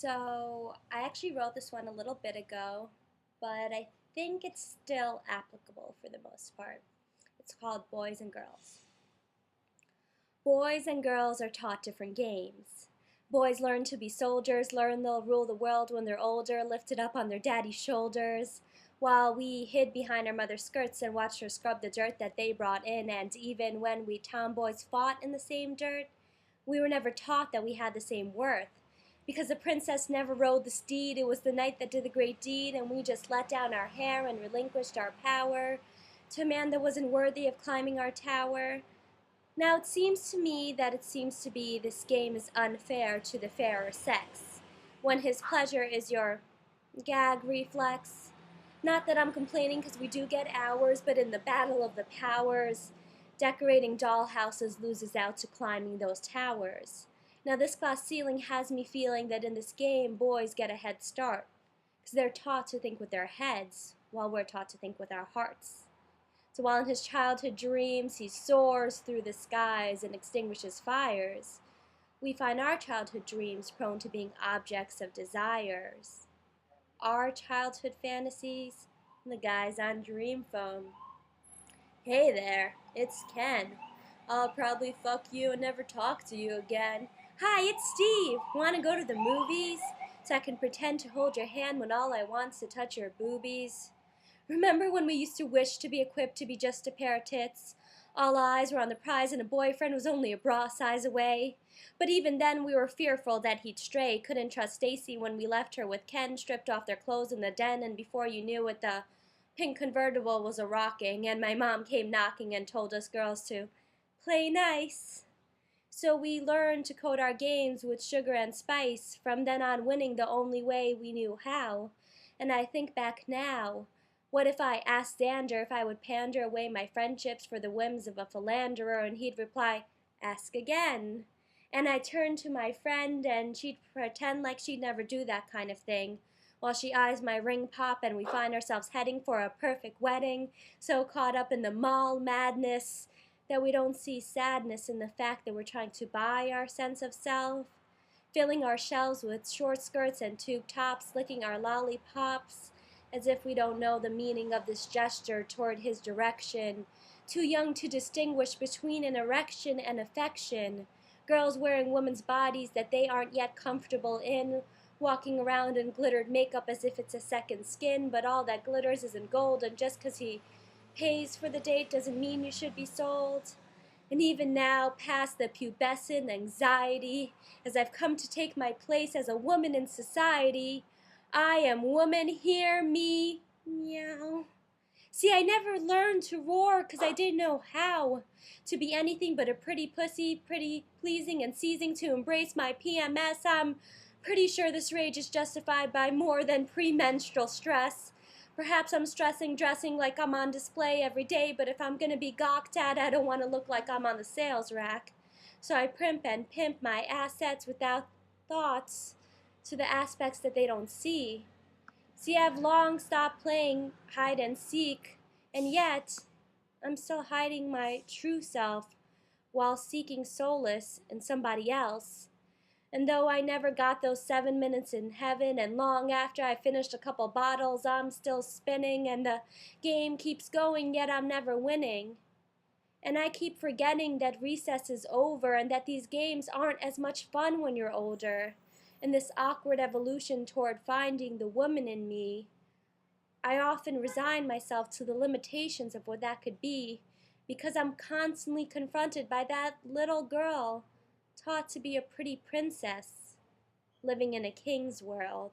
So I actually wrote this one a little bit ago, but I think it's still applicable for the most part. It's called Boys and Girls. Boys and girls are taught different games. Boys learn to be soldiers, learn they'll rule the world when they're older, lifted up on their daddy's shoulders, while we hid behind our mother's skirts and watched her scrub the dirt that they brought in, and even when we tomboys fought in the same dirt, we were never taught that we had the same worth. Because the princess never rode the steed, it was the knight that did the great deed, and we just let down our hair and relinquished our power to a man that wasn't worthy of climbing our tower. Now it seems to me that this game is unfair to the fairer sex, when his pleasure is your gag reflex. Not that I'm complaining because we do get ours, but in the battle of the powers, decorating dollhouses loses out to climbing those towers. Now this glass ceiling has me feeling that in this game boys get a head start, because they're taught to think with their heads, while we're taught to think with our hearts. So while in his childhood dreams he soars through the skies and extinguishes fires, we find our childhood dreams prone to being objects of desires. Our childhood fantasies, and the guys on dreamphone. Hey there, it's Ken. I'll probably fuck you and never talk to you again. Hi, it's Steve. Want to go to the movies? So I can pretend to hold your hand when all I want's to touch your boobies? Remember when we used to wish to be equipped to be just a pair of tits? All eyes were on the prize and a boyfriend was only a bra size away. But even then we were fearful that he'd stray. Couldn't trust Stacy when we left her with Ken, stripped off their clothes in the den, and before you knew it the pink convertible was a-rocking, and my mom came knocking and told us girls to play nice. So we learned to coat our games with sugar and spice, from then on winning the only way we knew how. And I think back now, what if I asked Xander if I would pander away my friendships for the whims of a philanderer, and he'd reply, ask again. And I'd turn to my friend and she'd pretend like she'd never do that kind of thing, while she eyes my ring pop and we find ourselves heading for a perfect wedding, so caught up in the mall madness that we don't see sadness in the fact that we're trying to buy our sense of self, filling our shelves with short skirts and tube tops, licking our lollipops, as if we don't know the meaning of this gesture toward his direction, too young to distinguish between an erection and affection, girls wearing women's bodies that they aren't yet comfortable in, walking around in glittered makeup as if it's a second skin, but all that glitters isn't gold, and just 'cause he pays for the date doesn't mean you should be sold. And even now, past the pubescent anxiety, as I've come to take my place as a woman in society, I am woman, hear me, meow. See, I never learned to roar 'cause I didn't know how to be anything but a pretty pussy, pretty pleasing and seizing to embrace my PMS. I'm pretty sure this rage is justified by more than premenstrual stress. Perhaps I'm dressing like I'm on display every day, but if I'm gonna be gawked at, I don't want to look like I'm on the sales rack. So I primp and pimp my assets without thoughts to the aspects that they don't see. See, I've long stopped playing hide and seek, and yet I'm still hiding my true self while seeking solace in somebody else. And though I never got those 7 minutes in heaven, and long after I finished a couple bottles, I'm still spinning, and the game keeps going, yet I'm never winning. And I keep forgetting that recess is over, and that these games aren't as much fun when you're older. In this awkward evolution toward finding the woman in me, I often resign myself to the limitations of what that could be, because I'm constantly confronted by that little girl taught to be a pretty princess, living in a king's world.